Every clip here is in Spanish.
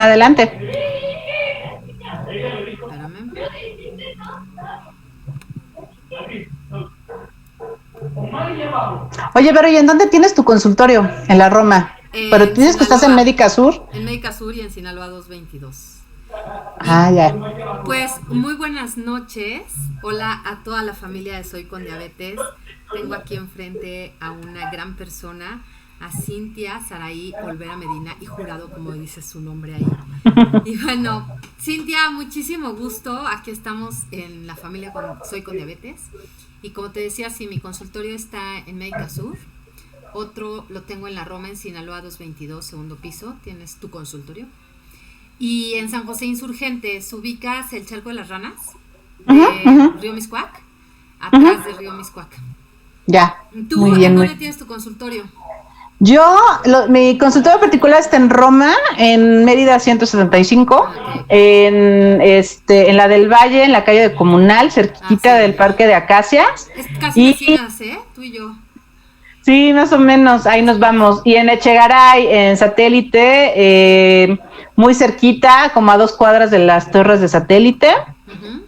Adelante. Espérame. Oye, pero ¿y en dónde tienes tu consultorio? En la Roma. Pero En dices que estás en Sinaloa, Médica Sur. en Médica Sur y en Sinaloa 222. Y Ah, ya. pues muy buenas noches. Hola a toda la familia de Soy con Diabetes. Tengo aquí enfrente a una gran persona, a Cintia Saraí Olvera Medina, y Jurado, como dice su nombre ahí. Y bueno, Cintia, muchísimo gusto. Aquí estamos en la familia Soy con Diabetes. Y como te decía, sí, mi consultorio está en Médica Sur. Otro lo tengo en la Roma, en Sinaloa 222, segundo piso. Tienes tu consultorio. Y en San José Insurgentes, ubicas el Charco de las Ranas de Río Miscuac, atrás de Río Miscuac. Ya. ¿Tú Muy bien, en dónde tienes tu consultorio? Mi consultorio particular está en Roma, en Mérida 175, en la del Valle, en la calle de Comunal, cerquita del Parque de Acacias. Es casi vecinas, tú y yo. Sí, más o menos, ahí nos vamos. Y en Echegaray, en Satélite, muy cerquita, como a 2 cuadras de las torres de Satélite.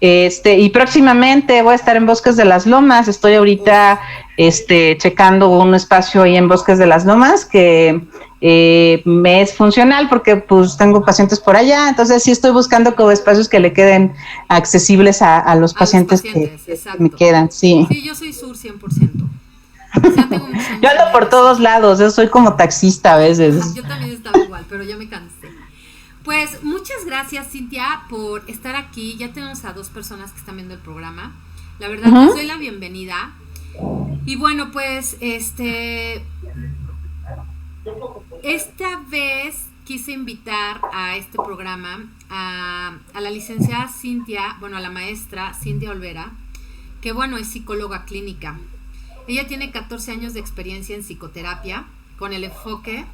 Y próximamente voy a estar en Bosques de las Lomas. Estoy ahorita checando un espacio ahí en Bosques de las Lomas que me es funcional porque pues tengo pacientes por allá, entonces sí estoy buscando como espacios que le queden accesibles a los pacientes que me quedan. Sí, yo soy sur 100%. O sea, tengo muchos años. Yo ando por todos lados, yo soy como taxista a veces. Yo también estaba igual, pero ya me cansé. Pues muchas gracias, Cintia, por estar aquí. Ya tenemos a 2 personas que están viendo el programa. La verdad, les doy la bienvenida. Y bueno, pues esta vez quise invitar a este programa a la licenciada Cintia, bueno, a la maestra Cintia Olvera, que bueno, es psicóloga clínica. Ella tiene 14 años de experiencia en psicoterapia con el enfoque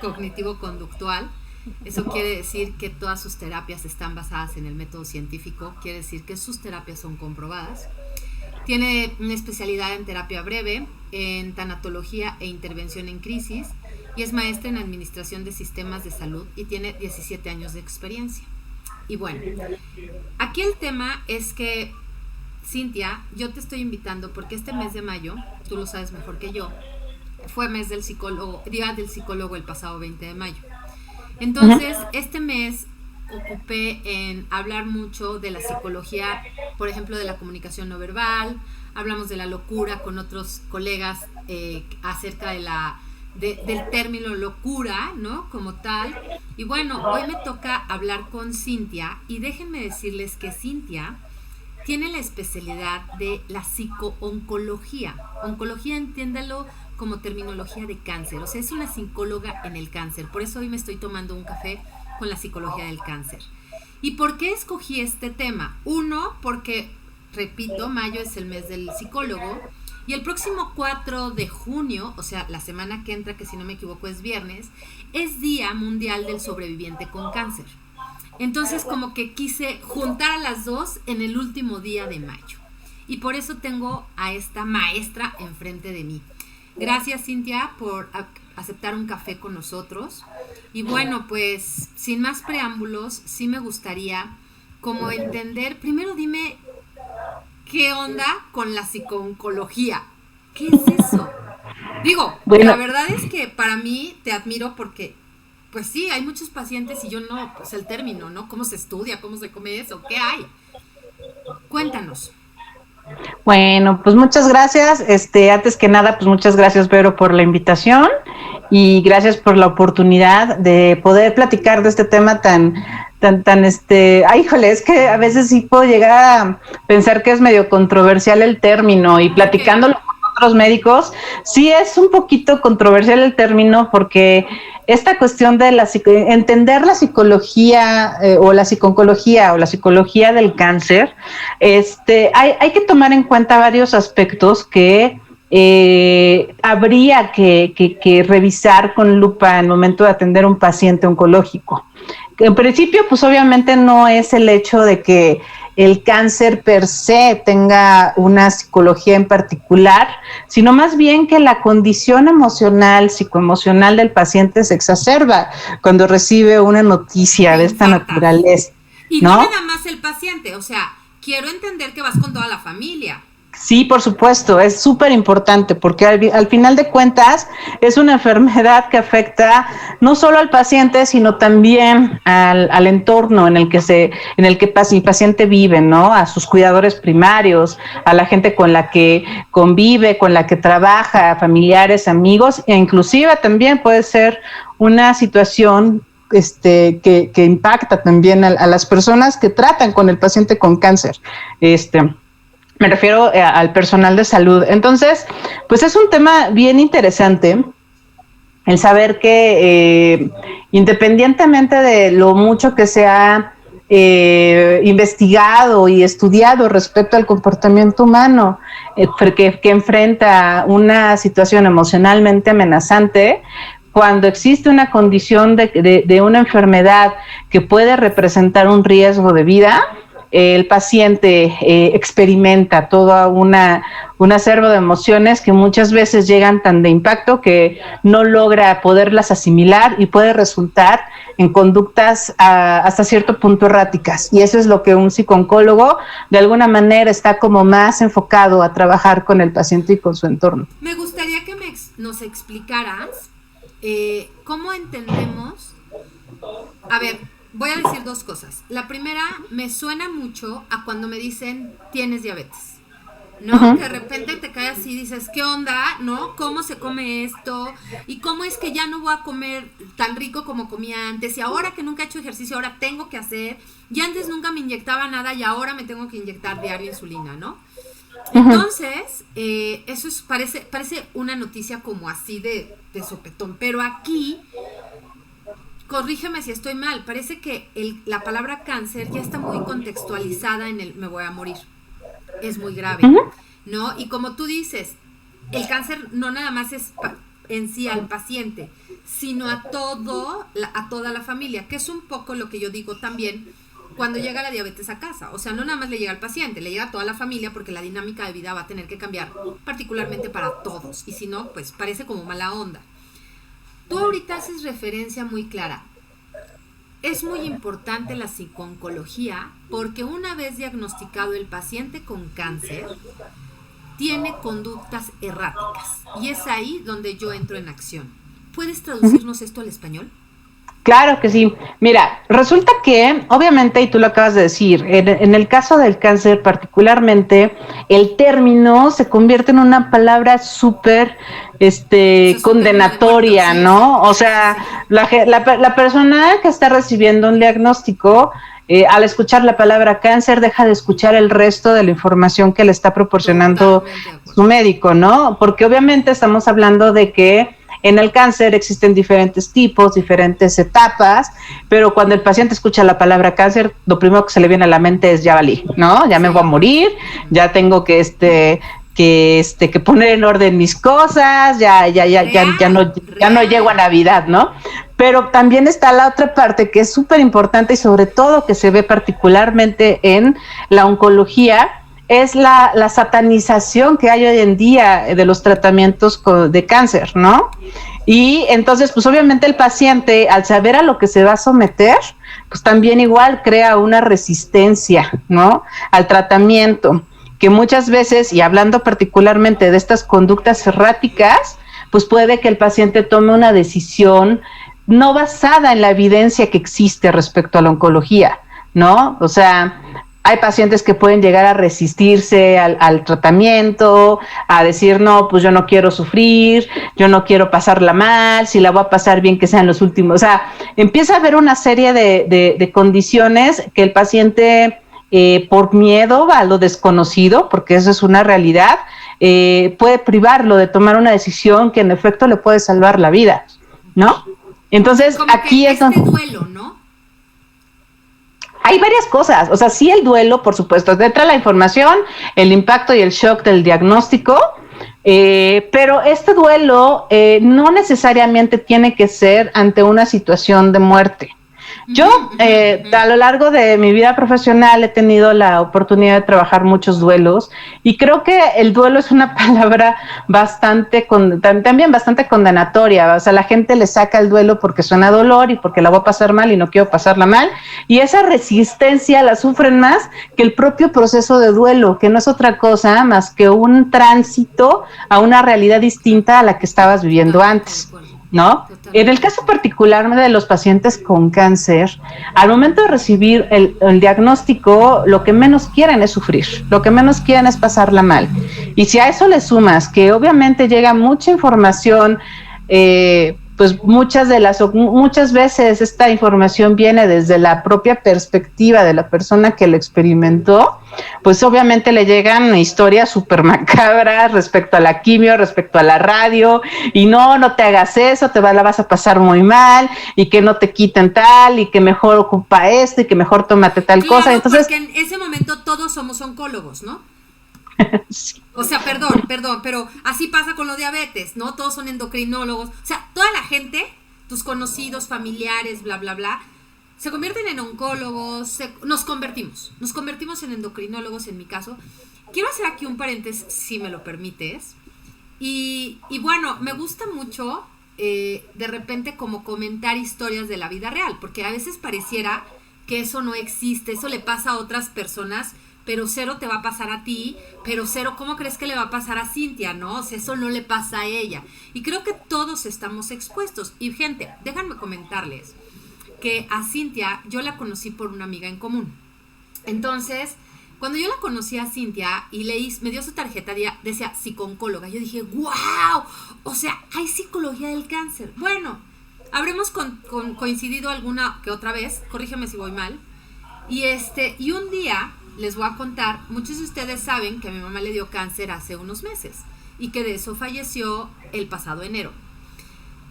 cognitivo-conductual. Eso quiere decir que todas sus terapias están basadas en el método científico, quiere decir que sus terapias son comprobadas. Tiene una especialidad en terapia breve, en tanatología e intervención en crisis, y es maestra en administración de sistemas de salud y tiene 17 años de experiencia. Y bueno, aquí el tema es que, Cintia, yo te estoy invitando porque este mes de mayo, tú lo sabes mejor que yo, fue mes del psicólogo, día del psicólogo el pasado 20 de mayo. Entonces, este mes ocupé en hablar mucho de la psicología, por ejemplo, de la comunicación no verbal. Hablamos de la locura con otros colegas acerca del término locura, ¿no? Como tal. Y bueno, hoy me toca hablar con Cintia, y déjenme decirles que Cintia tiene la especialidad de la psico-oncología. Oncología, entiéndalo como terminología de cáncer, o sea, es una psicóloga en el cáncer. Por eso hoy me estoy tomando un café con la psicología del cáncer. ¿Y por qué escogí este tema? Uno, porque, repito, mayo es el mes del psicólogo, y el próximo 4 de junio, o sea, la semana que entra, que si no me equivoco es viernes, es Día Mundial del Sobreviviente con Cáncer. Entonces, como que quise juntar a las dos en el último día de mayo. Y por eso tengo a esta maestra enfrente de mí. Gracias, Cintia, por aceptar un café con nosotros. Y bueno, pues sin más preámbulos, sí me gustaría como entender, primero dime, ¿qué onda con la psico-oncología? ¿Qué es eso? Digo, bueno, la verdad es que para mí te admiro porque, pues sí, hay muchos pacientes y yo no, pues el término, ¿no? ¿Cómo se estudia? ¿Cómo se come eso? ¿Qué hay? Cuéntanos. Bueno, pues muchas gracias. Antes que nada, pues muchas gracias, Vero, por la invitación y gracias por la oportunidad de poder platicar de este tema ay, híjole, es que a veces sí puedo llegar a pensar que es medio controversial el término, y platicándolo con otros médicos, sí es un poquito controversial el término, porque esta cuestión de entender la psicología o la psico-oncología o la psicología del cáncer, hay que tomar en cuenta varios aspectos que habría que revisar con lupa al momento de atender a un paciente oncológico. En principio, pues obviamente no es el hecho de que el cáncer per se tenga una psicología en particular, sino más bien que la condición emocional, psicoemocional del paciente se exacerba cuando recibe una noticia de esta naturaleza, y ¿no? no nada más el paciente, o sea, quiero entender que vas con toda la familia. Sí, por supuesto, es súper importante porque al final de cuentas es una enfermedad que afecta no solo al paciente, sino también al entorno en el que el paciente vive, ¿no? A sus cuidadores primarios, a la gente con la que convive, con la que trabaja, familiares, amigos, e inclusive también puede ser una situación que impacta también a las personas que tratan con el paciente con cáncer. Me refiero al personal de salud. Entonces, pues es un tema bien interesante el saber que independientemente de lo mucho que se ha investigado y estudiado respecto al comportamiento humano que enfrenta una situación emocionalmente amenazante, cuando existe una condición de una enfermedad que puede representar un riesgo de vida, el paciente experimenta toda un acervo de emociones que muchas veces llegan tan de impacto que no logra poderlas asimilar y puede resultar en conductas hasta cierto punto erráticas. Y eso es lo que un psicooncólogo de alguna manera está como más enfocado a trabajar con el paciente y con su entorno. Me gustaría que nos explicaras cómo entendemos, a ver, voy a decir dos cosas. La primera, me suena mucho a cuando me dicen, tienes diabetes, ¿no? Uh-huh. Que de repente te caes así y dices, ¿qué onda? ¿No? ¿Cómo se come esto? ¿Y cómo es que ya no voy a comer tan rico como comía antes? Y ahora que nunca he hecho ejercicio, ahora tengo que hacer. Y antes nunca me inyectaba nada y ahora me tengo que inyectar diario insulina, ¿no? Uh-huh. Entonces, eso parece una noticia como así de sopetón. Pero aquí... corrígeme si estoy mal, parece que la palabra cáncer ya está muy contextualizada en el me voy a morir. Es muy grave, uh-huh, ¿no? Y como tú dices, el cáncer no nada más es en sí al paciente, sino a toda la familia, que es un poco lo que yo digo también cuando llega la diabetes a casa. O sea, no nada más le llega al paciente, le llega a toda la familia porque la dinámica de vida va a tener que cambiar, particularmente para todos. Y si no, pues parece como mala onda. Tú ahorita haces referencia muy clara. Es muy importante la psicooncología porque una vez diagnosticado el paciente con cáncer, tiene conductas erráticas. Y es ahí donde yo entro en acción. ¿Puedes traducirnos esto al español? Claro que sí. Mira, resulta que, obviamente, y tú lo acabas de decir, en el caso del cáncer particularmente, el término se convierte en una palabra súper condenatoria, ¿no? O sea, la persona que está recibiendo un diagnóstico, al escuchar la palabra cáncer, deja de escuchar el resto de la información que le está proporcionando su médico, ¿no? Porque obviamente estamos hablando de que en el cáncer existen diferentes tipos, diferentes etapas, pero cuando el paciente escucha la palabra cáncer, lo primero que se le viene a la mente es ya valí, ¿no? Ya me voy a morir, ya tengo que poner en orden mis cosas, ya no llego a Navidad, ¿no? Pero también está la otra parte que es súper importante y sobre todo que se ve particularmente en la oncología, es la satanización que hay hoy en día de los tratamientos de cáncer, ¿no? Y entonces, pues obviamente el paciente, al saber a lo que se va a someter, pues también igual crea una resistencia, ¿no? Al tratamiento, que muchas veces, y hablando particularmente de estas conductas erráticas, pues puede que el paciente tome una decisión no basada en la evidencia que existe respecto a la oncología, ¿no? O sea, hay pacientes que pueden llegar a resistirse al tratamiento, a decir, no, pues yo no quiero sufrir, yo no quiero pasarla mal, si la voy a pasar bien que sean los últimos. O sea, empieza a haber una serie de condiciones que el paciente, por miedo a lo desconocido, porque eso es una realidad, puede privarlo de tomar una decisión que en efecto le puede salvar la vida, ¿no? Entonces, como aquí es donde... duelo, ¿no? Hay varias cosas, o sea, sí el duelo, por supuesto, entra la información, el impacto y el shock del diagnóstico, pero este duelo no necesariamente tiene que ser ante una situación de muerte, Yo, a lo largo de mi vida profesional he tenido la oportunidad de trabajar muchos duelos y creo que el duelo es una palabra también bastante condenatoria. O sea, la gente le saca el duelo porque suena dolor y porque la voy a pasar mal y no quiero pasarla mal. Y esa resistencia la sufren más que el propio proceso de duelo, que no es otra cosa más que un tránsito a una realidad distinta a la que estabas viviendo antes, ¿no? En el caso particular de los pacientes con cáncer, al momento de recibir el diagnóstico, lo que menos quieren es sufrir, lo que menos quieren es pasarla mal. Y si a eso le sumas que obviamente llega mucha información, pues muchas veces esta información viene desde la propia perspectiva de la persona que lo experimentó, pues obviamente le llegan historias súper macabras respecto a la quimio, respecto a la radio, y no te hagas eso, la vas a pasar muy mal, y que no te quiten tal, y que mejor ocupa esto, y que mejor tómate tal cosa. Entonces, porque en ese momento todos somos oncólogos, ¿no? Sí. O sea, perdón, pero así pasa con los diabetes, ¿no? Todos son endocrinólogos. O sea, toda la gente, tus conocidos, familiares, bla, bla, bla, se convierten en oncólogos, nos convertimos en endocrinólogos en mi caso. Quiero hacer aquí un paréntesis, si me lo permites. Y bueno, me gusta mucho de repente como comentar historias de la vida real, porque a veces pareciera que eso no existe, eso le pasa a otras personas, pero cero te va a pasar a ti, pero cero, ¿cómo crees que le va a pasar a Cintia, no? O sea, eso no le pasa a ella. Y creo que todos estamos expuestos. Y gente, déjenme comentarles que a Cintia yo la conocí por una amiga en común. Entonces, cuando yo la conocí a Cintia y me dio su tarjeta, decía psicooncóloga, yo dije, ¡wow! O sea, hay psicología del cáncer. Bueno, habremos coincidido alguna que otra vez, corrígeme si voy mal. Y un día les voy a contar, muchos de ustedes saben que a mi mamá le dio cáncer hace unos meses y que de eso falleció el pasado enero.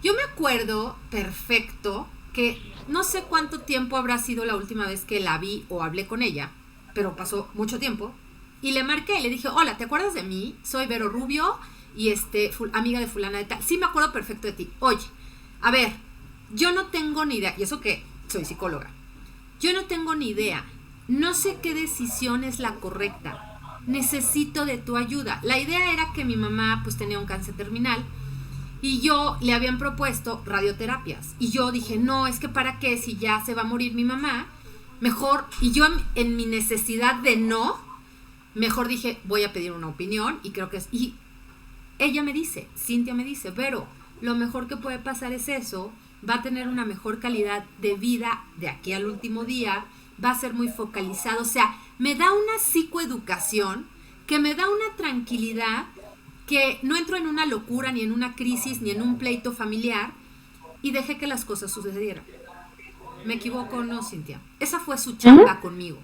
Yo me acuerdo perfecto que no sé cuánto tiempo habrá sido la última vez que la vi o hablé con ella, pero pasó mucho tiempo, y le marqué y le dije, hola, ¿te acuerdas de mí? Soy Vero Rubio y amiga de fulana de tal. Sí, me acuerdo perfecto de ti. Oye, a ver, yo no tengo ni idea, y eso que soy psicóloga, yo no tengo ni idea. No sé qué decisión es la correcta. Necesito de tu ayuda. La idea era que mi mamá pues tenía un cáncer terminal y yo le habían propuesto radioterapias. Y yo dije, no, es que para qué, si ya se va a morir mi mamá, mejor. Y yo en mi necesidad de mejor dije, voy a pedir una opinión, y creo que es. Y ella me dice, Cintia me dice, Vero, lo mejor que puede pasar es eso, va a tener una mejor calidad de vida de aquí al último día, va a ser muy focalizado, o sea, me da una psicoeducación que me da una tranquilidad, que no entro en una locura, ni en una crisis, ni en un pleito familiar, y dejé que las cosas sucedieran. ¿Me equivoco o no, Cintia? Esa fue su chamba conmigo.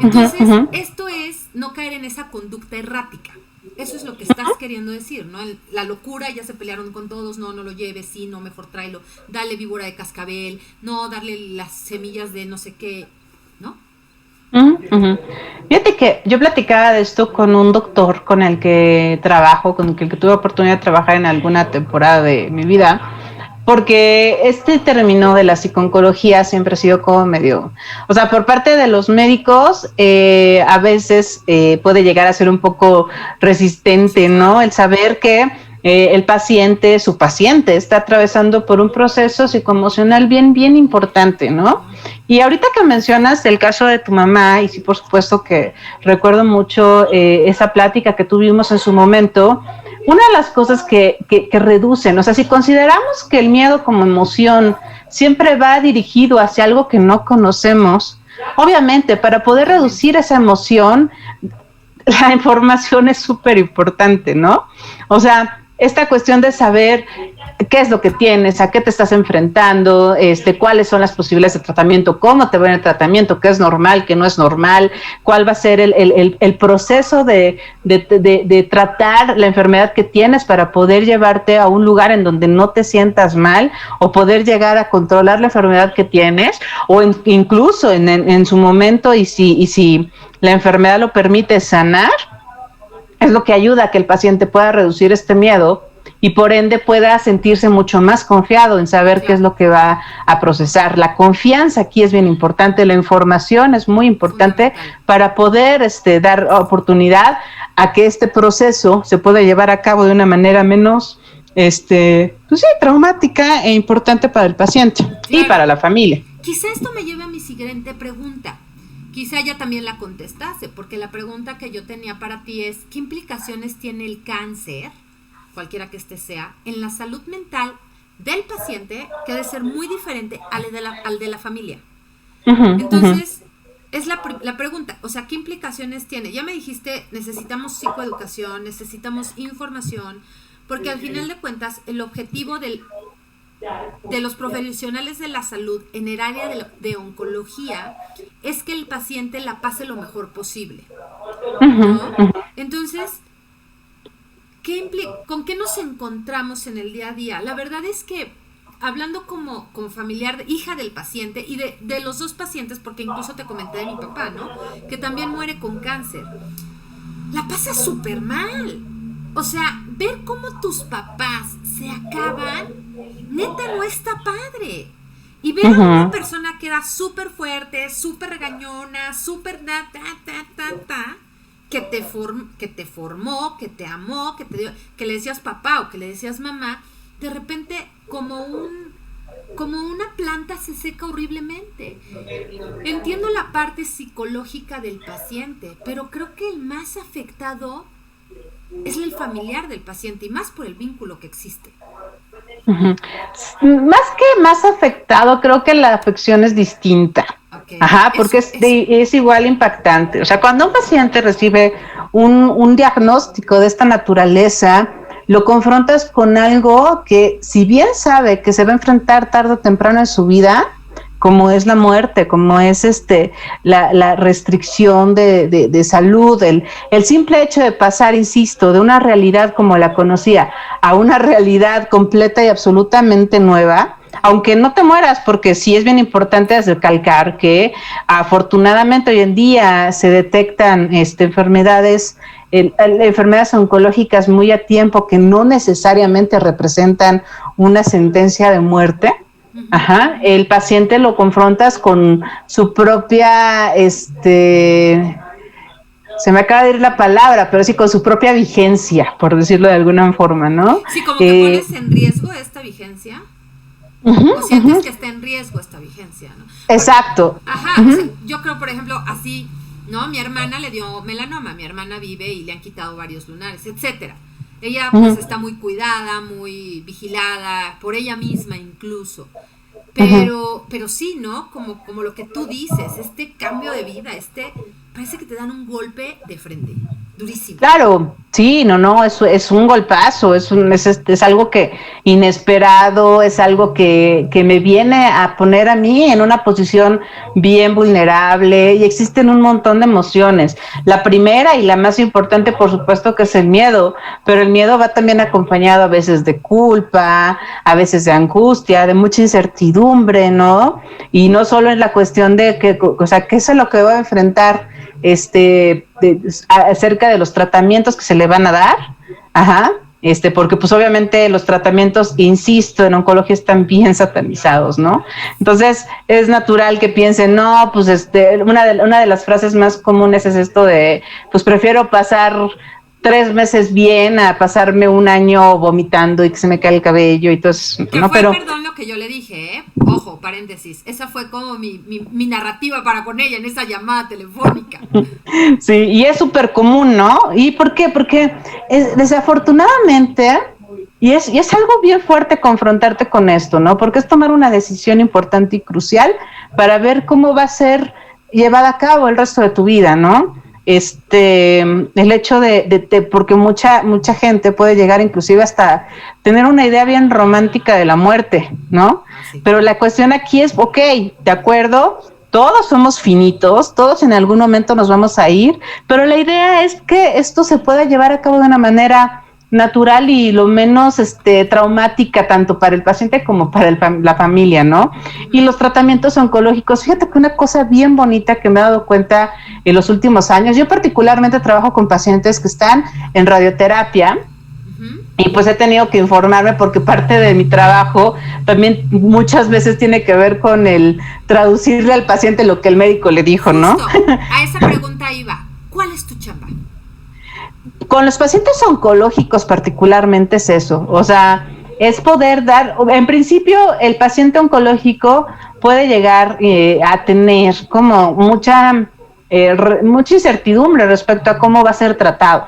Entonces, esto es no caer en esa conducta errática. Eso es lo que estás queriendo decir, ¿no? La locura, ya se pelearon con todos, no lo lleves, sí, no, mejor tráelo, dale víbora de cascabel, no, darle las semillas de no sé qué, ¿no? Fíjate que yo platicaba de esto con un doctor con el que trabajo, con el que tuve oportunidad de trabajar en alguna temporada de mi vida, porque este término de la psicooncología siempre ha sido como medio, o sea, por parte de los médicos a veces puede llegar a ser un poco resistente, ¿no? El saber que su paciente está atravesando por un proceso psicoemocional bien importante, ¿no? Y ahorita que mencionas el caso de tu mamá, y sí, por supuesto que recuerdo mucho esa plática que tuvimos en su momento. Una de las cosas que reducen, o sea, si consideramos que el miedo como emoción siempre va dirigido hacia algo que no conocemos, obviamente para poder reducir esa emoción, la información es súper importante, ¿no? O sea, esta cuestión de saber qué es lo que tienes, a qué te estás enfrentando, cuáles son las posibilidades de tratamiento, cómo te va en el tratamiento, qué es normal, qué no es normal, cuál va a ser el proceso de tratar la enfermedad que tienes para poder llevarte a un lugar en donde no te sientas mal, o poder llegar a controlar la enfermedad que tienes, o incluso en su momento, y si la enfermedad lo permite, sanar. Es lo que ayuda a que el paciente pueda reducir este miedo y por ende pueda sentirse mucho más confiado en saber qué es lo que va a procesar. La confianza aquí es bien importante, la información es muy importante para poder dar oportunidad a que este proceso se pueda llevar a cabo de una manera menos pues sí, traumática e importante para el paciente y para la familia. Quizá esto me lleve a mi siguiente pregunta. Quizá ya también la contestase, porque la pregunta que yo tenía para ti es, ¿qué implicaciones tiene el cáncer, cualquiera que este sea, en la salud mental del paciente, que debe ser muy diferente al de la familia? Entonces, es la pregunta, o sea, ¿qué implicaciones tiene? Ya me dijiste, necesitamos psicoeducación, necesitamos información, porque al final de cuentas, el objetivo de los profesionales de la salud en el área de oncología es que el paciente la pase lo mejor posible, ¿no? Entonces, ¿con qué nos encontramos en el día a día? La verdad es que, hablando como familiar, hija del paciente y de los dos pacientes, porque incluso te comenté de mi papá, ¿no? Que también muere con cáncer, la pasa súper mal. O sea, ver cómo tus papás se acaban, neta no está padre. Y ver a una persona que era súper fuerte, súper regañona, súper que te formó, que te amó, que le decías papá o que le decías mamá, de repente como una planta se seca horriblemente. Entiendo la parte psicológica del paciente, pero creo que el más afectado es el familiar del paciente, y más por el vínculo que existe. Más que más afectado, creo que la afección es distinta. Porque es igual impactante. O sea, cuando un paciente recibe un diagnóstico de esta naturaleza, lo confrontas con algo que, si bien sabe que se va a enfrentar tarde o temprano en su vida, como es la muerte, como es la restricción de salud, el simple hecho de pasar, insisto, de una realidad como la conocía a una realidad completa y absolutamente nueva, aunque no te mueras, porque sí es bien importante recalcar que afortunadamente hoy en día se detectan enfermedades oncológicas muy a tiempo que no necesariamente representan una sentencia de muerte. El paciente lo confrontas con su propia, se me acaba de ir la palabra, pero sí con su propia vigencia, por decirlo de alguna forma, ¿no? Sí, como que pones en riesgo esta vigencia. O sientes que está en riesgo esta vigencia, ¿no? Exacto. O sea, yo creo, por ejemplo, así, ¿no? Mi hermana le dio melanoma, mi hermana vive y le han quitado varios lunares, etcétera. Ella pues está muy cuidada, muy vigilada, por ella misma incluso. Pero sí, ¿no? Como lo que tú dices, este cambio de vida, parece que te dan un golpe de frente, durísimo. Claro, sí, no, es un golpazo, es algo que inesperado, es algo que me viene a poner a mí en una posición bien vulnerable, y existen un montón de emociones. La primera y la más importante, por supuesto, que es el miedo, pero el miedo va también acompañado a veces de culpa, a veces de angustia, de mucha incertidumbre, ¿no? Y no solo en la cuestión de qué es lo que voy a enfrentar acerca de los tratamientos que se le van a dar, porque pues obviamente los tratamientos, insisto, en oncología están bien satanizados, ¿no? Entonces es natural que piensen, no, pues una de las frases más comunes es esto de, pues prefiero pasar 3 meses bien a pasarme un año vomitando y que se me cae el cabello y todo eso, ¿no? Perdón lo que yo le dije, ojo, paréntesis, esa fue como mi narrativa para con ella en esa llamada telefónica. Sí, y es súper común, ¿no? ¿Y por qué? Porque desafortunadamente, y es algo bien fuerte confrontarte con esto, ¿no? Porque es tomar una decisión importante y crucial para ver cómo va a ser llevada a cabo el resto de tu vida, ¿no? El hecho porque mucha gente puede llegar inclusive hasta tener una idea bien romántica de la muerte, ¿no? Sí. Pero la cuestión aquí es, de acuerdo, todos somos finitos, todos en algún momento nos vamos a ir, pero la idea es que esto se pueda llevar a cabo de una manera natural y lo menos traumática tanto para el paciente como para la familia, ¿no? Y los tratamientos oncológicos, fíjate que una cosa bien bonita que me he dado cuenta en los últimos años, yo particularmente trabajo con pacientes que están en radioterapia Y pues he tenido que informarme porque parte de mi trabajo también muchas veces tiene que ver con el traducirle al paciente lo que el médico le dijo, ¿no? A esa pregunta iba. ¿Cuál es tu chamba? Con los pacientes oncológicos particularmente es eso, o sea, es poder dar, en principio el paciente oncológico puede llegar a tener como mucha incertidumbre respecto a cómo va a ser tratado.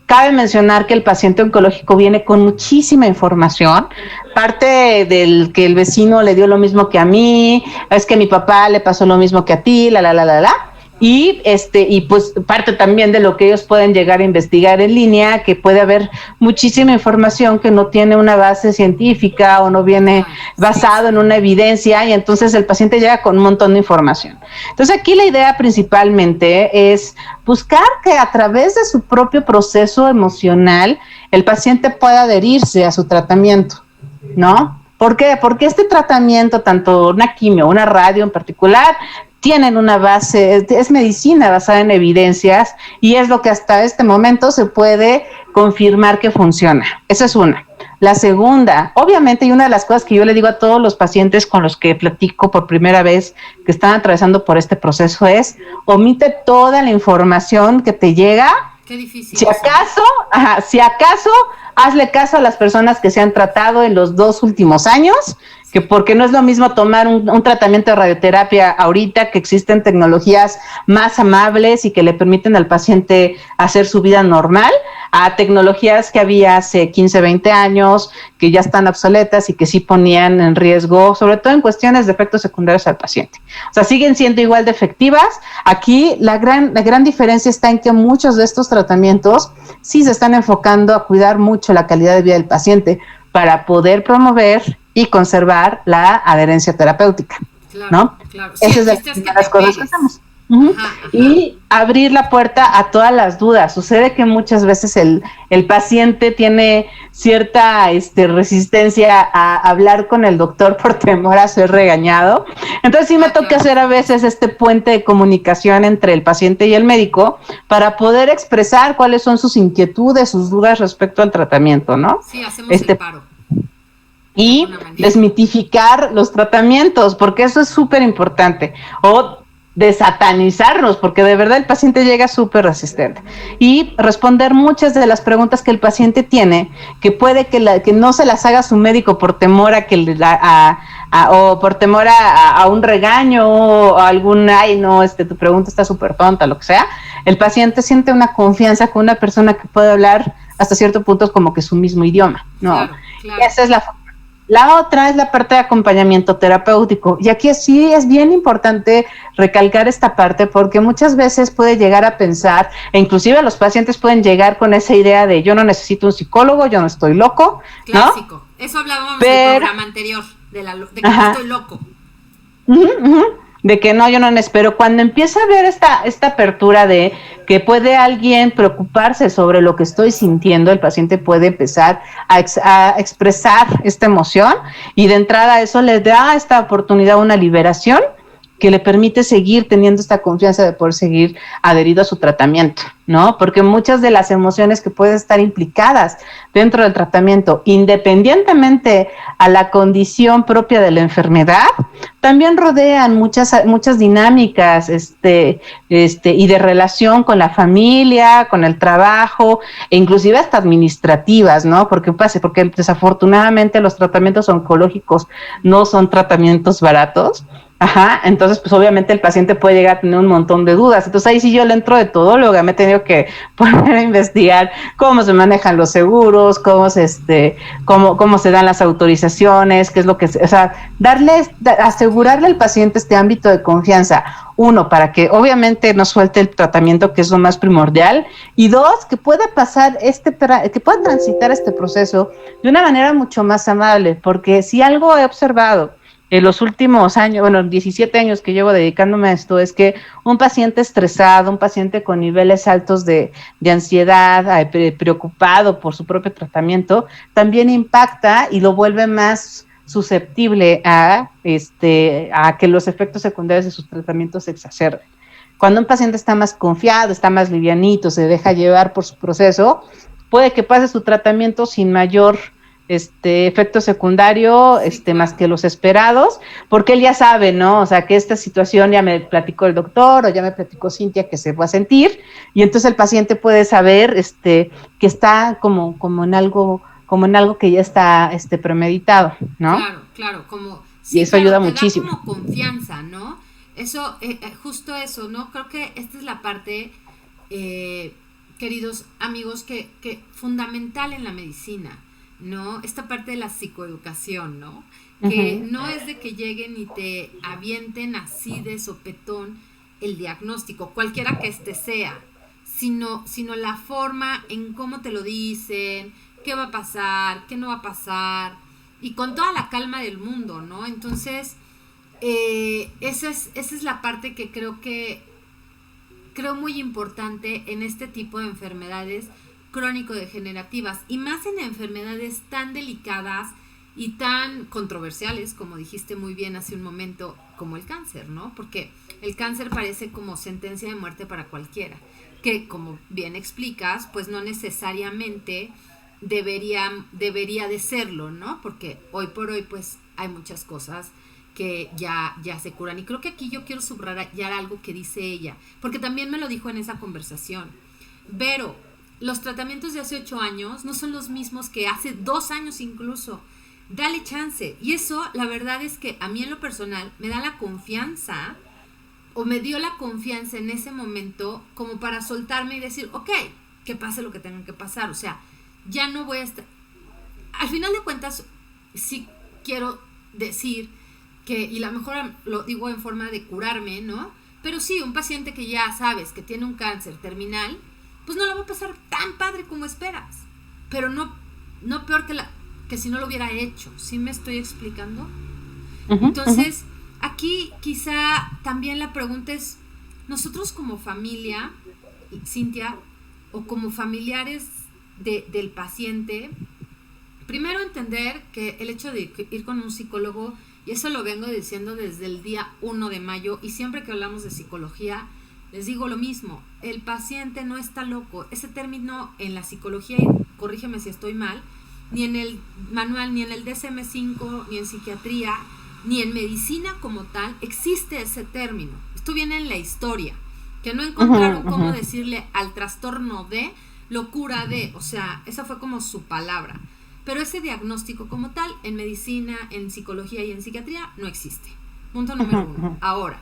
Cabe mencionar que el paciente oncológico viene con muchísima información, parte del que el vecino le dio lo mismo que a mí, es que a mi papá le pasó lo mismo que a ti, y pues parte también de lo que ellos pueden llegar a investigar en línea, que puede haber muchísima información que no tiene una base científica o no viene basado en una evidencia, y entonces el paciente llega con un montón de información. Entonces aquí la idea principalmente es buscar que a través de su propio proceso emocional el paciente pueda adherirse a su tratamiento, ¿no? ¿Por qué? Porque este tratamiento, tanto una quimio, una radio en particular, tienen una base, es medicina basada en evidencias y es lo que hasta este momento se puede confirmar que funciona. Esa es una. La segunda, obviamente, y una de las cosas que yo le digo a todos los pacientes con los que platico por primera vez que están atravesando por este proceso es, omite toda la información que te llega. Qué difícil. Si acaso, hazle caso a las personas que se han tratado en los 2 últimos años, que porque no es lo mismo tomar un tratamiento de radioterapia ahorita, que existen tecnologías más amables y que le permiten al paciente hacer su vida normal, a tecnologías que había hace 15, 20 años, que ya están obsoletas y que sí ponían en riesgo, sobre todo en cuestiones de efectos secundarios al paciente. O sea, siguen siendo igual de efectivas. Aquí la gran diferencia está en que muchos de estos tratamientos sí se están enfocando a cuidar mucho la calidad de vida del paciente para poder promover y conservar la adherencia terapéutica, claro, ¿no? Claro. Esa es de las cosas que hacemos. Ajá. Y abrir la puerta a todas las dudas. Sucede que muchas veces el paciente tiene cierta resistencia a hablar con el doctor por temor a ser regañado. Entonces sí me toca hacer a veces este puente de comunicación entre el paciente y el médico para poder expresar cuáles son sus inquietudes, sus dudas respecto al tratamiento, ¿no? Sí, hacemos el paro. Y desmitificar los tratamientos, porque eso es súper importante. O desatanizarnos, porque de verdad el paciente llega súper resistente. Y responder muchas de las preguntas que el paciente tiene, que puede que no se las haga su médico por temor a que o por temor a un regaño o a algún, ay no, tu pregunta está súper tonta, lo que sea. El paciente siente una confianza con una persona que puede hablar hasta cierto punto como que su mismo idioma, ¿no? Claro. Esa es la forma. La otra es la parte de acompañamiento terapéutico, y aquí sí es bien importante recalcar esta parte porque muchas veces puede llegar a pensar, e inclusive los pacientes pueden llegar con esa idea de yo no necesito un psicólogo, yo no estoy loco, ¿no? Clásico, eso hablábamos en el programa anterior, de que no estoy loco. De que no, yo no espero. Cuando empieza a ver esta apertura de que puede alguien preocuparse sobre lo que estoy sintiendo, el paciente puede empezar a expresar esta emoción y de entrada eso le da esta oportunidad, una liberación que le permite seguir teniendo esta confianza de poder seguir adherido a su tratamiento, ¿no? Porque muchas de las emociones que pueden estar implicadas dentro del tratamiento, independientemente a la condición propia de la enfermedad, también rodean muchas dinámicas y de relación con la familia, con el trabajo, e inclusive hasta administrativas, ¿no? Porque desafortunadamente los tratamientos oncológicos no son tratamientos baratos. Entonces pues obviamente el paciente puede llegar a tener un montón de dudas. Entonces ahí sí yo le entro de todóloga, me he tenido que poner a investigar cómo se manejan los seguros, cómo se dan las autorizaciones, qué es lo que, o sea, asegurarle al paciente este ámbito de confianza. Uno, para que obviamente no suelte el tratamiento, que es lo más primordial, y dos, que pueda pasar que pueda transitar este proceso de una manera mucho más amable, porque si algo he observado en los últimos años, 17 años que llevo dedicándome a esto, es que un paciente estresado, un paciente con niveles altos de ansiedad, preocupado por su propio tratamiento, también impacta y lo vuelve más susceptible a que los efectos secundarios de sus tratamientos se exacerben. Cuando un paciente está más confiado, está más livianito, se deja llevar por su proceso, puede que pase su tratamiento sin mayor efecto secundario, más que los esperados, porque él ya sabe, ¿no? O sea, que esta situación ya me platicó el doctor o ya me platicó Cintia que se va a sentir, y entonces el paciente puede saber, que está como en algo que ya está, premeditado, ¿no? Claro, como, sí, y eso claro, ayuda te muchísimo. Da como confianza, ¿no? Eso, justo eso, ¿no? Creo que esta es la parte, queridos amigos, que fundamental en la medicina, ¿no? Esta parte de la psicoeducación, ¿no? Que no es de que lleguen y te avienten así de sopetón el diagnóstico, cualquiera que sea, sino la forma en cómo te lo dicen, qué va a pasar, qué no va a pasar, y con toda la calma del mundo, ¿no? Entonces, esa es la parte que creo muy importante en este tipo de enfermedades crónico-degenerativas, y más en enfermedades tan delicadas y tan controversiales, como dijiste muy bien hace un momento, como el cáncer, ¿no? Porque el cáncer parece como sentencia de muerte para cualquiera, que como bien explicas, pues no necesariamente debería de serlo, ¿no? Porque hoy por hoy, pues hay muchas cosas que ya se curan. Y creo que aquí yo quiero subrayar algo que dice ella, porque también me lo dijo en esa conversación. Vero, los tratamientos de hace 8 años no son los mismos que hace 2 años incluso. Dale chance. Y eso, la verdad es que a mí en lo personal me da la confianza, o me dio la confianza en ese momento, como para soltarme y decir, ok, que pase lo que tenga que pasar. O sea, ya no voy a estar... Al final de cuentas, sí quiero decir que, y a lo mejor lo digo en forma de curarme, ¿no? Pero sí, un paciente que ya sabes que tiene un cáncer terminal, pues no lo va a pasar tan padre como esperas, pero no peor que si no lo hubiera hecho. ¿Sí me estoy explicando? Entonces, aquí quizá también la pregunta es, nosotros como familia, Cintia, o como familiares del paciente, primero entender que el hecho de ir con un psicólogo, y eso lo vengo diciendo desde el día 1 de mayo, y siempre que hablamos de psicología, les digo lo mismo, el paciente no está loco. Ese término en la psicología, y corrígeme si estoy mal, ni en el manual, ni en el DSM-5, ni en psiquiatría, ni en medicina como tal, existe ese término. Esto viene en la historia, que no encontraron cómo decirle al trastorno de, locura de, o sea, esa fue como su palabra. Pero ese diagnóstico como tal, en medicina, en psicología y en psiquiatría, no existe. Punto número 1. Ahora,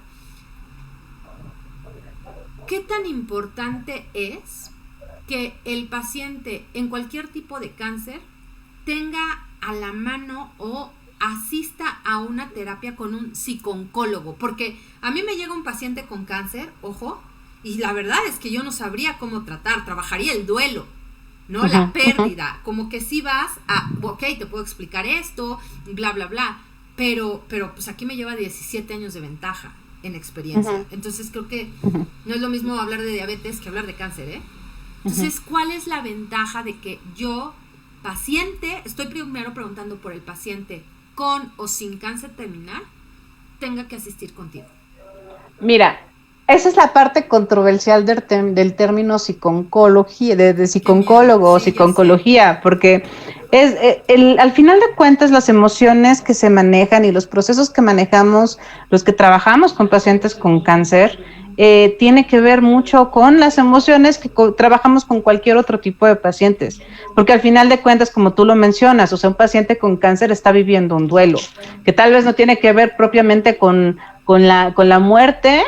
¿qué tan importante es que el paciente en cualquier tipo de cáncer tenga a la mano o asista a una terapia con un psicooncólogo? Porque a mí me llega un paciente con cáncer, ojo, y la verdad es que yo no sabría cómo trabajaría el duelo, ¿no? La pérdida, como que si vas a, ok, te puedo explicar esto, bla, bla, bla, pero pues aquí me lleva 17 años de ventaja en experiencia. Entonces creo que no es lo mismo hablar de diabetes que hablar de cáncer, ¿eh? Entonces, ¿cuál es la ventaja de que yo, paciente, estoy primero preguntando por el paciente con o sin cáncer terminal, tenga que asistir contigo? Mira, esa es la parte controversial del término psiconcología, de psiconcólogo o psiconcología, porque al final de cuentas las emociones que se manejan y los procesos que manejamos, los que trabajamos con pacientes con cáncer, tiene que ver mucho con las emociones que trabajamos con cualquier otro tipo de pacientes, porque al final de cuentas, como tú lo mencionas, o sea, un paciente con cáncer está viviendo un duelo, que tal vez no tiene que ver propiamente con la muerte,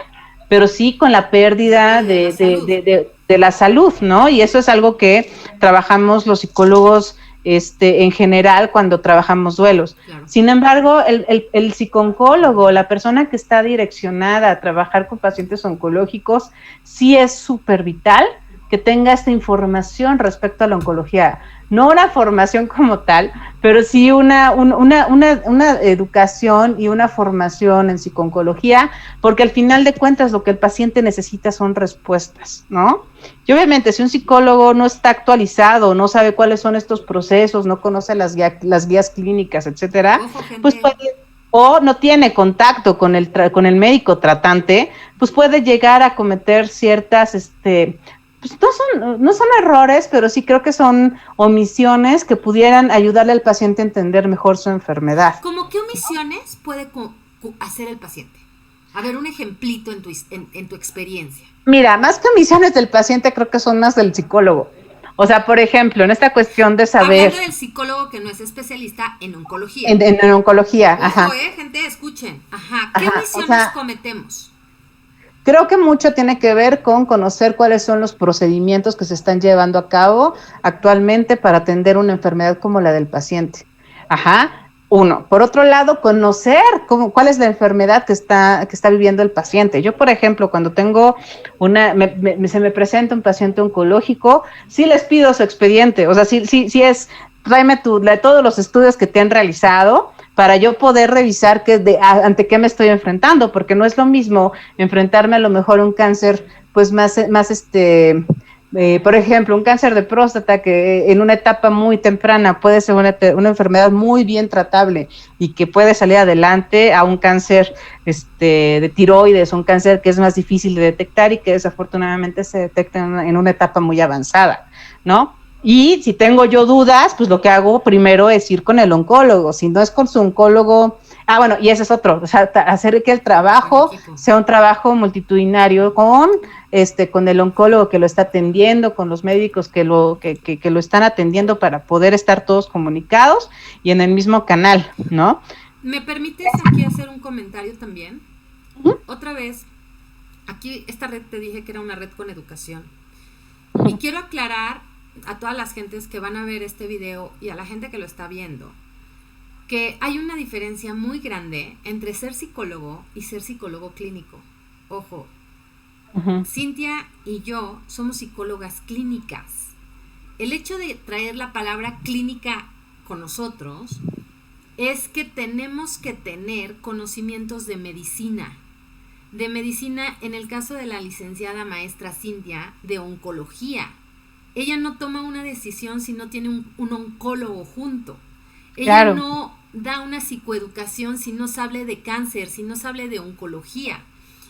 pero sí con la pérdida de la salud, ¿no? Y eso es algo que trabajamos los psicólogos en general cuando trabajamos duelos. Claro. Sin embargo, el psicooncólogo, la persona que está direccionada a trabajar con pacientes oncológicos, sí es súper vital que tenga esta información respecto a la oncología. No una formación como tal, pero sí una educación y una formación en psicooncología, porque al final de cuentas lo que el paciente necesita son respuestas, ¿no? Y obviamente si un psicólogo no está actualizado, no sabe cuáles son estos procesos, no conoce las guías clínicas, etcétera, pues puede, o no tiene contacto con el médico tratante, pues puede llegar a cometer ciertas pues no son errores, pero sí creo que son omisiones que pudieran ayudarle al paciente a entender mejor su enfermedad. ¿Cómo qué omisiones puede hacer el paciente? A ver, un ejemplito en tu experiencia. Mira, más que omisiones del paciente, creo que son más del psicólogo. O sea, por ejemplo, en esta cuestión de saber... Hablando del psicólogo que no es especialista en oncología. En oncología, Ojo, ajá. Gente, escuchen. Ajá, ¿qué omisiones o sea, cometemos? creo que mucho tiene que ver con conocer cuáles son los procedimientos que se están llevando a cabo actualmente para atender una enfermedad como la del paciente. Ajá. Uno. Por otro lado, conocer cuál es la enfermedad que está viviendo el paciente. Yo, por ejemplo, cuando tengo se me presenta un paciente oncológico, sí les pido su expediente. O sea, sí es, tráeme todos los estudios que te han realizado para yo poder revisar ante qué me estoy enfrentando, porque no es lo mismo enfrentarme a lo mejor a un cáncer, pues más por ejemplo, un cáncer de próstata que en una etapa muy temprana puede ser una enfermedad muy bien tratable y que puede salir adelante, a un cáncer de tiroides, un cáncer que es más difícil de detectar y que desafortunadamente se detecta en una etapa muy avanzada, ¿no? Y si tengo yo dudas, pues lo que hago primero es ir con el oncólogo. Si no es con su oncólogo, bueno, y ese es otro, o sea, hacer que el trabajo sea un trabajo multitudinario con el oncólogo que lo está atendiendo, con los médicos que lo están atendiendo para poder estar todos comunicados y en el mismo canal, ¿no? ¿Me permites aquí hacer un comentario también? Otra vez, aquí esta red te dije que era una red con educación. Y quiero aclarar a todas las gentes que van a ver este video y a la gente que lo está viendo, que hay una diferencia muy grande entre ser psicólogo y ser psicólogo clínico. Ojo, Cintia y yo somos psicólogas clínicas. El hecho de traer la palabra clínica con nosotros es que tenemos que tener conocimientos de medicina. De medicina, en el caso de la licenciada maestra Cintia, de oncología. Ella no toma una decisión si no tiene un oncólogo junto. Ella no da una psicoeducación si no sabe de cáncer, si no sabe de oncología.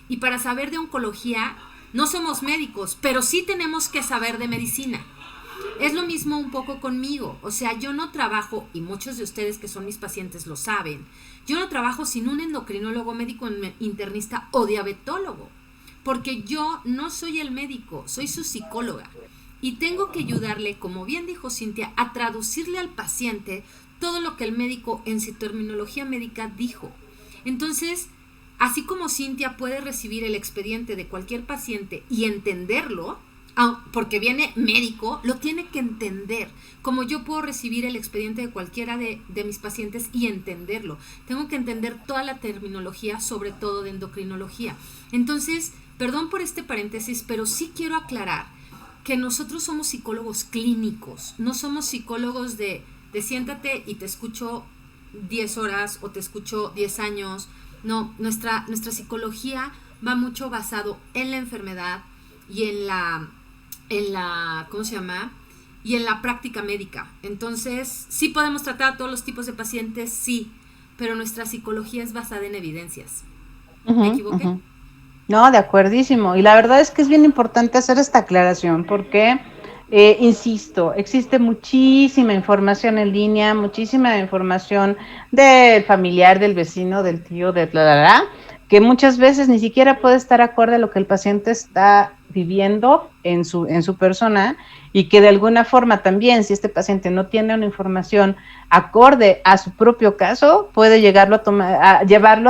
Y para saber de oncología, no somos médicos, pero sí tenemos que saber de medicina. Es lo mismo un poco conmigo. O sea, yo no trabajo, y muchos de ustedes que son mis pacientes lo saben, yo no trabajo sin un endocrinólogo, médico internista o diabetólogo. Porque yo no soy el médico, soy su psicóloga. Y tengo que ayudarle, como bien dijo Cintia, a traducirle al paciente todo lo que el médico en su terminología médica dijo. Entonces, así como Cintia puede recibir el expediente de cualquier paciente y entenderlo, porque viene médico, lo tiene que entender. Como yo puedo recibir el expediente de cualquiera de mis pacientes y entenderlo. Tengo que entender toda la terminología, sobre todo de endocrinología. Entonces, perdón por este paréntesis, pero sí quiero aclarar que nosotros somos psicólogos clínicos, no somos psicólogos de siéntate y te escucho 10 horas o te escucho 10 años. No, nuestra psicología va mucho basado en la enfermedad y en la ¿cómo se llama? Y en la práctica médica. Entonces, sí podemos tratar a todos los tipos de pacientes, sí, pero nuestra psicología es basada en evidencias. ¿Me equivoqué? No, de acuerdísimo. Y la verdad es que es bien importante hacer esta aclaración porque, insisto, existe muchísima información en línea, muchísima información del familiar, del vecino, del tío, que muchas veces ni siquiera puede estar acorde a lo que el paciente está viviendo en su persona y que de alguna forma también, si este paciente no tiene una información acorde a su propio caso, puede llevarlo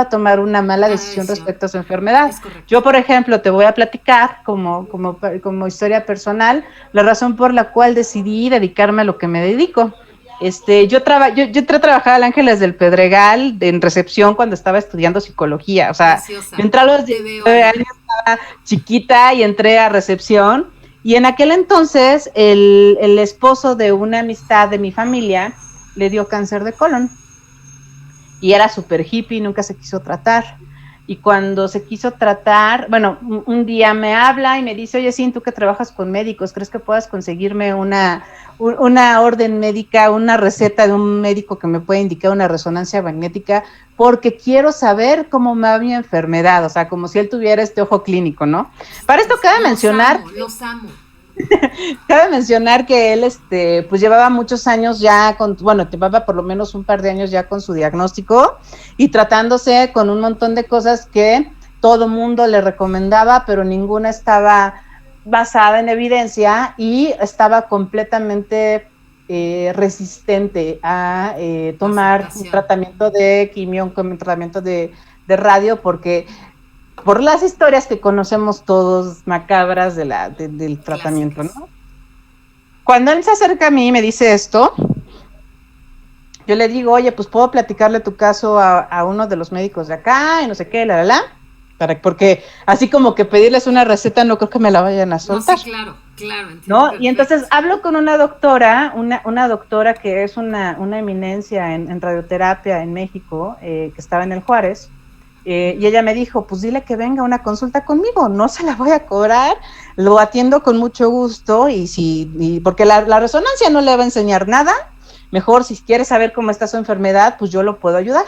a tomar una mala decisión respecto a su enfermedad. Yo, por ejemplo, te voy a platicar como historia personal la razón por la cual decidí dedicarme a lo que me dedico. Yo trabajaba al Ángeles del Pedregal en recepción cuando estaba estudiando psicología, o sea, yo entré a los 19 años, estaba chiquita y entré a recepción, y en aquel entonces el esposo de una amistad de mi familia le dio cáncer de colon, y era súper hippie, nunca se quiso tratar. Y cuando se quiso tratar, bueno, un día me habla y me dice, oye, sí, tú que trabajas con médicos, ¿crees que puedas conseguirme una orden médica, una receta de un médico que me pueda indicar una resonancia magnética? Porque quiero saber cómo me va mi enfermedad, o sea, como si él tuviera este ojo clínico, ¿no? Para esto cabe mencionar... Los amo. Cabe mencionar que él, pues llevaba muchos años ya llevaba por lo menos un par de años ya con su diagnóstico y tratándose con un montón de cosas que todo mundo le recomendaba, pero ninguna estaba basada en evidencia y estaba completamente resistente a tomar un tratamiento de quimio, un tratamiento de radio, porque por las historias que conocemos todos macabras del tratamiento, ¿no? Cuando él se acerca a mí y me dice esto, yo le digo, oye, pues puedo platicarle tu caso a uno de los médicos de acá y no sé qué, porque así como que pedirles una receta no creo que me la vayan a soltar. No, sí, claro, ¿No? Y entonces hablo con una doctora, una doctora que es una eminencia en radioterapia en México, que estaba en el Juárez, y ella me dijo, pues dile que venga a una consulta conmigo, no se la voy a cobrar, lo atiendo con mucho gusto, porque la resonancia no le va a enseñar nada, mejor si quiere saber cómo está su enfermedad, pues yo lo puedo ayudar.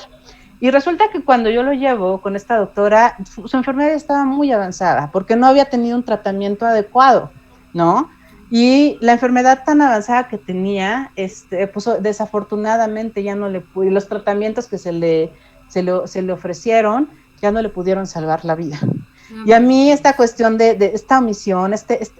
Y resulta que cuando yo lo llevo con esta doctora, su enfermedad estaba muy avanzada, porque no había tenido un tratamiento adecuado, ¿no? Y la enfermedad tan avanzada que tenía, pues desafortunadamente ya no le pude, los tratamientos que se le ofrecieron ya no le pudieron salvar la vida. Y a mí esta cuestión de esta omisión,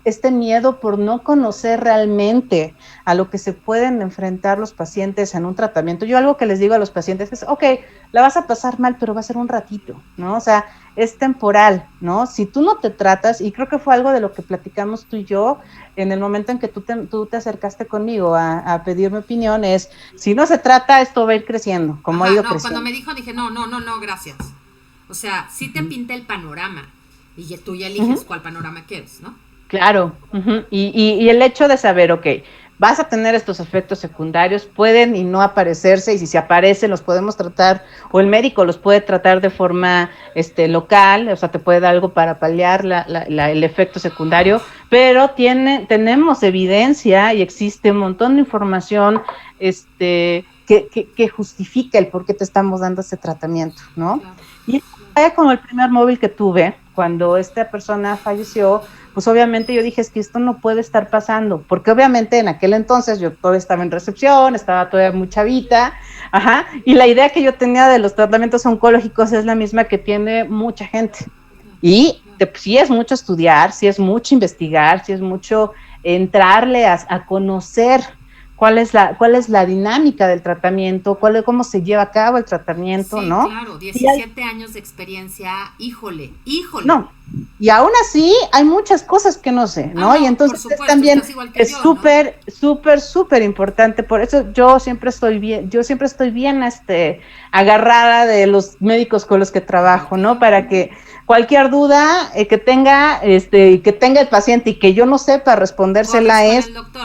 este miedo por no conocer realmente a lo que se pueden enfrentar los pacientes en un tratamiento, yo algo que les digo a los pacientes es, ok, la vas a pasar mal, pero va a ser un ratito, ¿no? O sea, es temporal, ¿no? Si tú no te tratas, y creo que fue algo de lo que platicamos tú y yo en el momento en que tú te acercaste conmigo a pedirme opinión, es, si no se trata, esto va a ir creciendo, como ha ido creciendo. Cuando me dijo, dije, no, gracias. O sea, sí te pinta el panorama, y tú ya eliges cuál panorama quieres, ¿no? Claro, y el hecho de saber, ok, vas a tener estos efectos secundarios, pueden y no aparecerse, y si se aparecen los podemos tratar, o el médico los puede tratar de forma local, o sea, te puede dar algo para paliar el efecto secundario, pero tenemos evidencia y existe un montón de información que justifica el por qué te estamos dando ese tratamiento, ¿no? Claro. Y como el primer móvil que tuve, cuando esta persona falleció, pues obviamente yo dije, es que esto no puede estar pasando, porque obviamente en aquel entonces yo todavía estaba en recepción, estaba todavía muy chavita, y la idea que yo tenía de los tratamientos oncológicos es la misma que tiene mucha gente, y sí es mucho estudiar, sí es mucho investigar, sí es mucho entrarle a conocer cuál es la dinámica del tratamiento, cómo se lleva a cabo el tratamiento, sí, ¿no? Claro, 17 años de experiencia, híjole. No, y aún así hay muchas cosas que no sé, ¿no? Y entonces supuesto, también es súper, ¿no? súper importante, por eso yo siempre estoy bien agarrada de los médicos con los que trabajo, ¿no? Para que cualquier duda que tenga el paciente y que yo no sepa respondérsela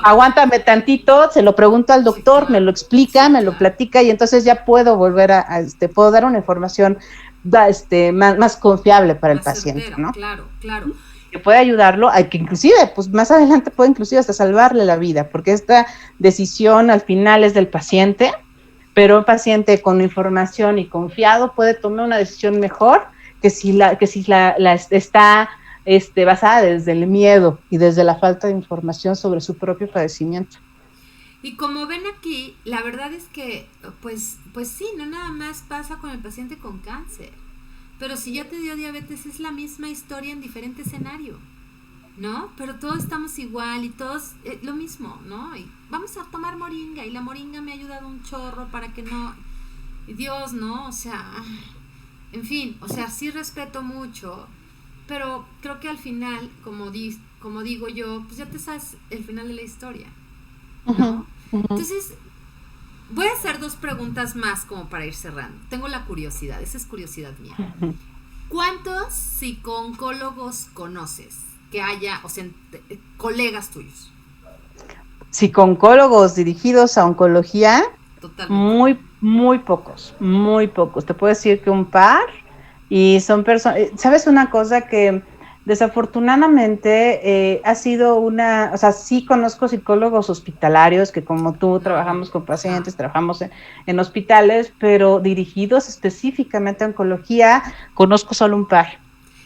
aguántame tantito, se lo pregunto al doctor, sí, claro, me lo explica, sí, me lo platica y entonces ya puedo volver puedo dar una información más confiable para el paciente, ¿no? Claro. Que puede ayudarlo, a que inclusive, pues más adelante puede inclusive hasta salvarle la vida, porque esta decisión al final es del paciente, pero un paciente con información y confiado puede tomar una decisión mejor que si la está basada desde el miedo y desde la falta de información sobre su propio padecimiento. Y como ven aquí, la verdad es que, pues sí, no nada más pasa con el paciente con cáncer, pero si ya te dio diabetes es la misma historia en diferente escenario, ¿no? Pero todos estamos igual y todos lo mismo, ¿no? Y vamos a tomar moringa y la moringa me ha ayudado un chorro para que no, Dios, ¿no? O sea, en fin, o sea, sí respeto mucho, pero creo que al final, como digo yo, pues ya te sabes el final de la historia, ¿no? Entonces, voy a hacer 2 preguntas más como para ir cerrando. Tengo la curiosidad, esa es curiosidad mía. ¿Cuántos psico-oncólogos conoces que haya, o sea, colegas tuyos? Psico-oncólogos dirigidos a oncología, totalmente, muy pocos. Te puedo decir que un par, y son personas, ¿sabes una cosa que desafortunadamente ha sido o sea, sí conozco psicólogos hospitalarios que como tú trabajamos con pacientes, trabajamos en hospitales, pero dirigidos específicamente a oncología, conozco solo un par.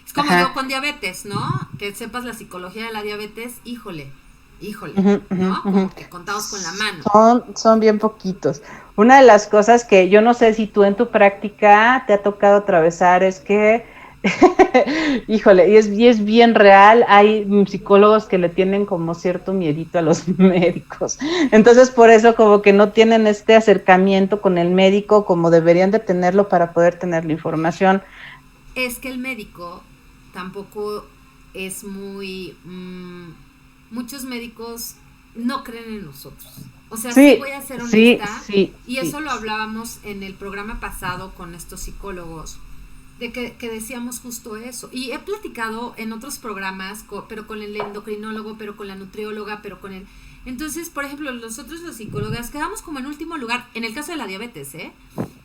Es como yo con diabetes, ¿no? Que sepas la psicología de la diabetes, híjole, híjole, Ujú, ujú, ¿no? ujú. Como que contados con la mano. Son bien poquitos. Una de las cosas que yo no sé si tú en tu práctica te ha tocado atravesar es que, híjole, y es bien real, hay psicólogos que le tienen como cierto miedito a los médicos. Entonces, por eso como que no tienen este acercamiento con el médico como deberían de tenerlo para poder tener la información. Es que el médico tampoco es muy... muchos médicos no creen en nosotros. O sea, sí Sí, voy a ser sí, honesta, sí, y eso sí. lo hablábamos en el programa pasado con estos psicólogos, de que decíamos justo eso. Y he platicado en otros programas, pero con el endocrinólogo, pero con la nutrióloga, pero con el... Entonces, por ejemplo, nosotros los psicólogas quedamos como en último lugar, en el caso de la diabetes, ¿eh?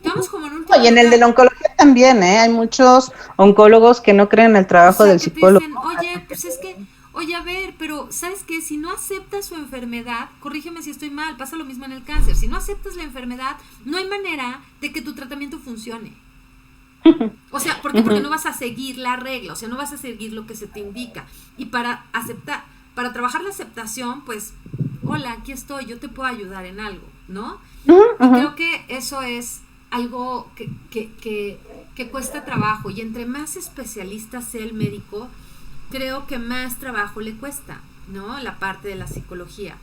Quedamos como en último Y en el de lugar. la oncología también, ¿eh? Hay muchos oncólogos que no creen en el O trabajo sea, del que te psicólogo. dicen, oye, pues es que, oye, a ver, pero ¿sabes qué? Si no aceptas su enfermedad, corrígeme si estoy mal, pasa lo mismo en el cáncer. Si no aceptas la enfermedad, no hay manera de que tu tratamiento funcione. O sea, ¿por qué? Porque no vas a seguir la regla, o sea, no vas a seguir lo que se te indica. Y para aceptar, para trabajar la aceptación, pues, hola, aquí estoy, yo te puedo ayudar en algo, ¿no? Ujú, Y ujú. creo que eso es algo que cuesta trabajo. Y entre más especialista sea el médico, creo que más trabajo le cuesta, ¿no? La parte de la psicología.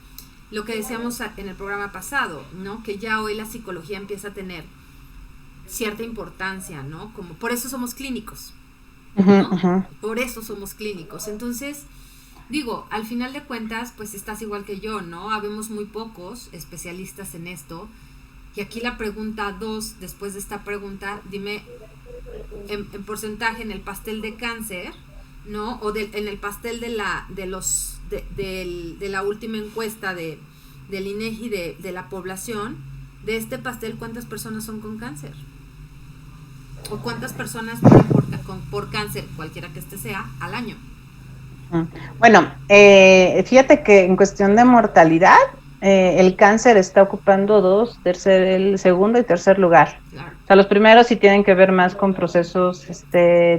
Lo que decíamos en el programa pasado, ¿no? Que ya hoy la psicología empieza a tener cierta importancia, ¿no? Como por eso somos clínicos, Ujú, ¿no? ujú. Por eso somos clínicos. Entonces, digo, al final de cuentas, pues estás igual que yo, ¿no? Habemos muy pocos especialistas en esto. Y aquí la pregunta 2, después de esta pregunta, dime en porcentaje en el pastel de cáncer, ¿no? O en el pastel de la última encuesta del INEGI de la población, de este pastel, ¿cuántas personas son con cáncer? ¿O cuántas personas mueren por cáncer, cualquiera que este sea, al año? Mm. Bueno, fíjate que en cuestión de mortalidad, el cáncer está ocupando el segundo y tercer lugar. Claro. O sea, los primeros sí tienen que ver más con procesos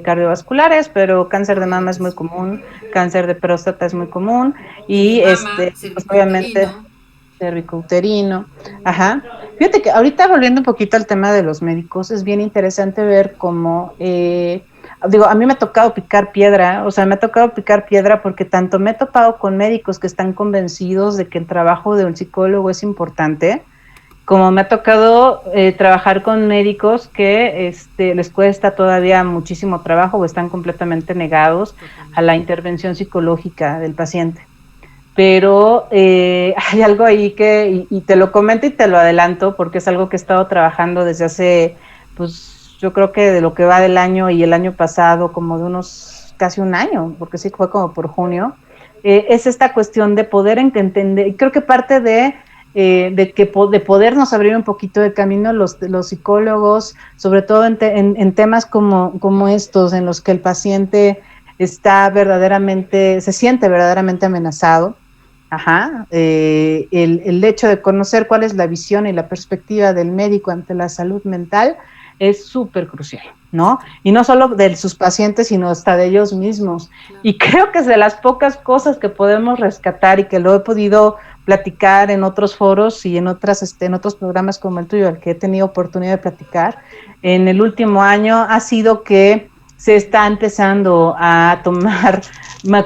cardiovasculares, pero cáncer Por de mama es muy diabetes. común, cáncer de próstata es muy común El de y mama, pues obviamente cervicouterino. cervicouterino. Ajá. Fíjate que ahorita volviendo un poquito al tema de los médicos, es bien interesante ver cómo digo, a mí me ha tocado picar piedra, o sea, me ha tocado picar piedra porque tanto me he topado con médicos que están convencidos de que el trabajo de un psicólogo es importante, como me ha tocado trabajar con médicos que les cuesta todavía muchísimo trabajo o están completamente negados a la Totalmente. intervención psicológica del paciente. Pero hay algo ahí y te lo comento y te lo adelanto, porque es algo que he estado trabajando desde hace, pues yo creo que de lo que va del año y el año pasado, como de unos casi un año, porque sí fue como por junio, es esta cuestión de poder entender, creo que parte de podernos abrir un poquito de camino los psicólogos, sobre todo en temas como estos, en los que el paciente se siente verdaderamente amenazado. Ajá, el hecho de conocer cuál es la visión y la perspectiva del médico ante la salud mental es súper crucial, ¿no? Y no solo de sus pacientes, sino hasta de ellos mismos. Claro. Y creo que es de las pocas cosas que podemos rescatar y que lo he podido platicar en otros foros y en otros programas como el tuyo, al que he tenido oportunidad de platicar en el último año, ha sido que se está empezando a tomar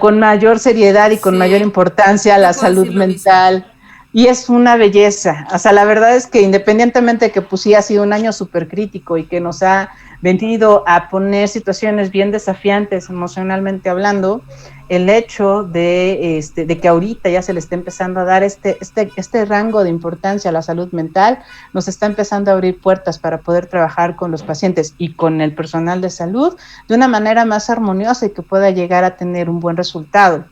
con mayor seriedad y con mayor Sí, importancia yo la puedo salud decir lo mismo. mental. Y es una belleza. O sea, la verdad es que independientemente de que pues sí ha sido un año súper crítico y que nos ha venido a poner situaciones bien desafiantes emocionalmente hablando, el hecho de que ahorita ya se le está empezando a dar este rango de importancia a la salud mental, nos está empezando a abrir puertas para poder trabajar con los pacientes y con el personal de salud de una manera más armoniosa y que pueda llegar a tener un buen resultado.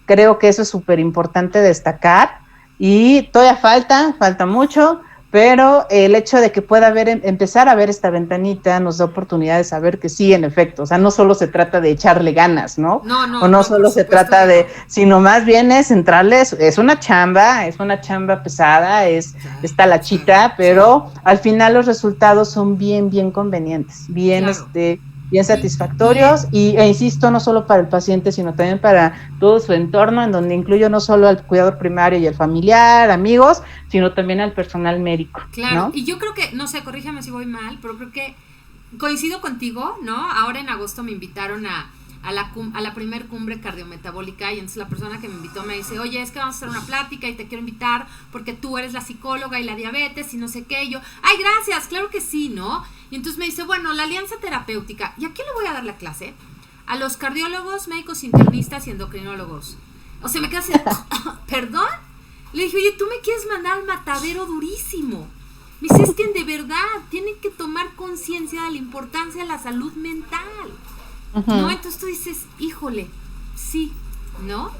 Creo que eso es súper importante destacar y todavía falta mucho, pero el hecho de que pueda empezar a ver esta ventanita nos da oportunidad de saber que sí, en efecto, o sea, no solo se trata de echarle ganas, ¿no? No, O no, no no, por solo se supuesto trata que no. sino más bien es entrarle, es una chamba pesada, está la Claro, chita, sí, pero al final los resultados son bien, bien convenientes, bien, claro. bien satisfactorios e insisto, no solo para el paciente, sino también para todo su entorno, en donde incluyo no solo al cuidador primario y al familiar, amigos, sino también al personal médico. Claro, ¿no? y yo creo que, no sé, corrígeme si voy mal, pero creo que coincido contigo, ¿no? Ahora en agosto me invitaron a la primer cumbre cardiometabólica y entonces la persona que me invitó me dice, oye, es que vamos a hacer una plática y te quiero invitar porque tú eres la psicóloga y la diabetes y no sé qué. Y yo, ay, gracias, claro que sí, ¿no? Y entonces me dice, bueno, la alianza terapéutica, ¿y a quién le voy a dar la clase? A los cardiólogos, médicos internistas y endocrinólogos. O sea, me quedé así, ¿perdón? Le dije, oye, tú me quieres mandar al matadero durísimo. Me dice, es que de verdad tienen que tomar conciencia de la importancia de la salud mental. ¿No? Entonces tú dices, híjole, sí, ¿no?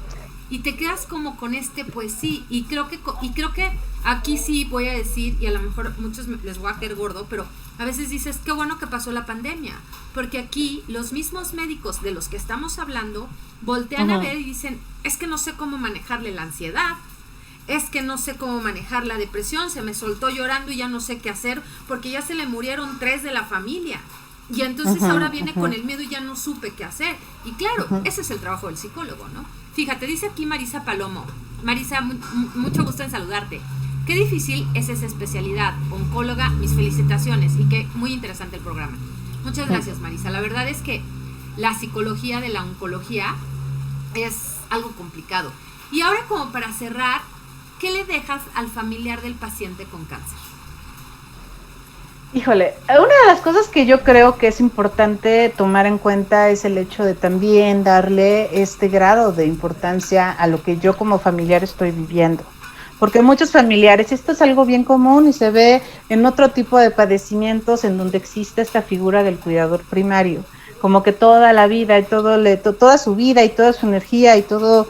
Y te quedas como con pues sí, y creo que aquí sí voy a decir, y a lo mejor muchos les voy a caer gordo, pero a veces dices, qué bueno que pasó la pandemia, porque aquí los mismos médicos de los que estamos hablando voltean a ver y dicen, es que no sé cómo manejarle la ansiedad, es que no sé cómo manejar la depresión, se me soltó llorando y ya no sé qué hacer, porque ya se le murieron 3 de la familia. Y entonces ahora viene con el miedo y ya no supe qué hacer. Y claro, ese es el trabajo del psicólogo, ¿no? Fíjate, dice aquí Marisa Palomo. Marisa, mucho gusto en saludarte. Qué difícil es esa especialidad, oncóloga, mis felicitaciones. Y qué muy interesante el programa. Muchas gracias, Marisa. La verdad es que la psicología de la oncología es algo complicado. Y ahora, como para cerrar, ¿qué le dejas al familiar del paciente con cáncer? Híjole, una de las cosas que yo creo que es importante tomar en cuenta es el hecho de también darle este grado de importancia a lo que yo como familiar estoy viviendo. Porque muchos familiares, esto es algo bien común y se ve en otro tipo de padecimientos en donde existe esta figura del cuidador primario, como que toda la vida y toda su vida y toda su energía y todo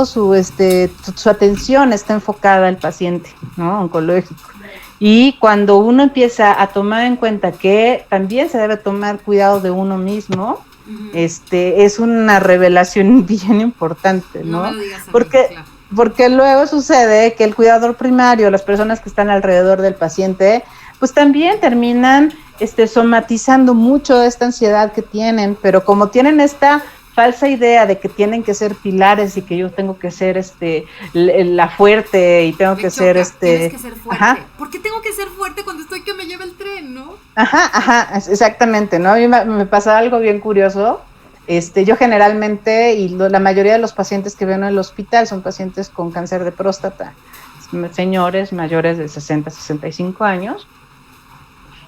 su atención está enfocada al paciente, ¿no? Oncológico. Y cuando uno empieza a tomar en cuenta que también se debe tomar cuidado de uno mismo, es una revelación bien importante, ¿no? No me lo digas a mí, claro. Porque luego sucede que el cuidador primario, las personas que están alrededor del paciente, pues también terminan somatizando mucho de esta ansiedad que tienen, pero como tienen esta falsa idea de que tienen que ser pilares y que yo tengo que ser la fuerte y tengo que ser Tienes que ser fuerte. Ajá. ¿Por qué tengo que ser fuerte cuando estoy que me lleva el tren, no? Ajá, exactamente, ¿no? A mí me pasa algo bien curioso. Yo generalmente, y la mayoría de los pacientes que veo en el hospital son pacientes con cáncer de próstata, señores mayores de 60, 65 años,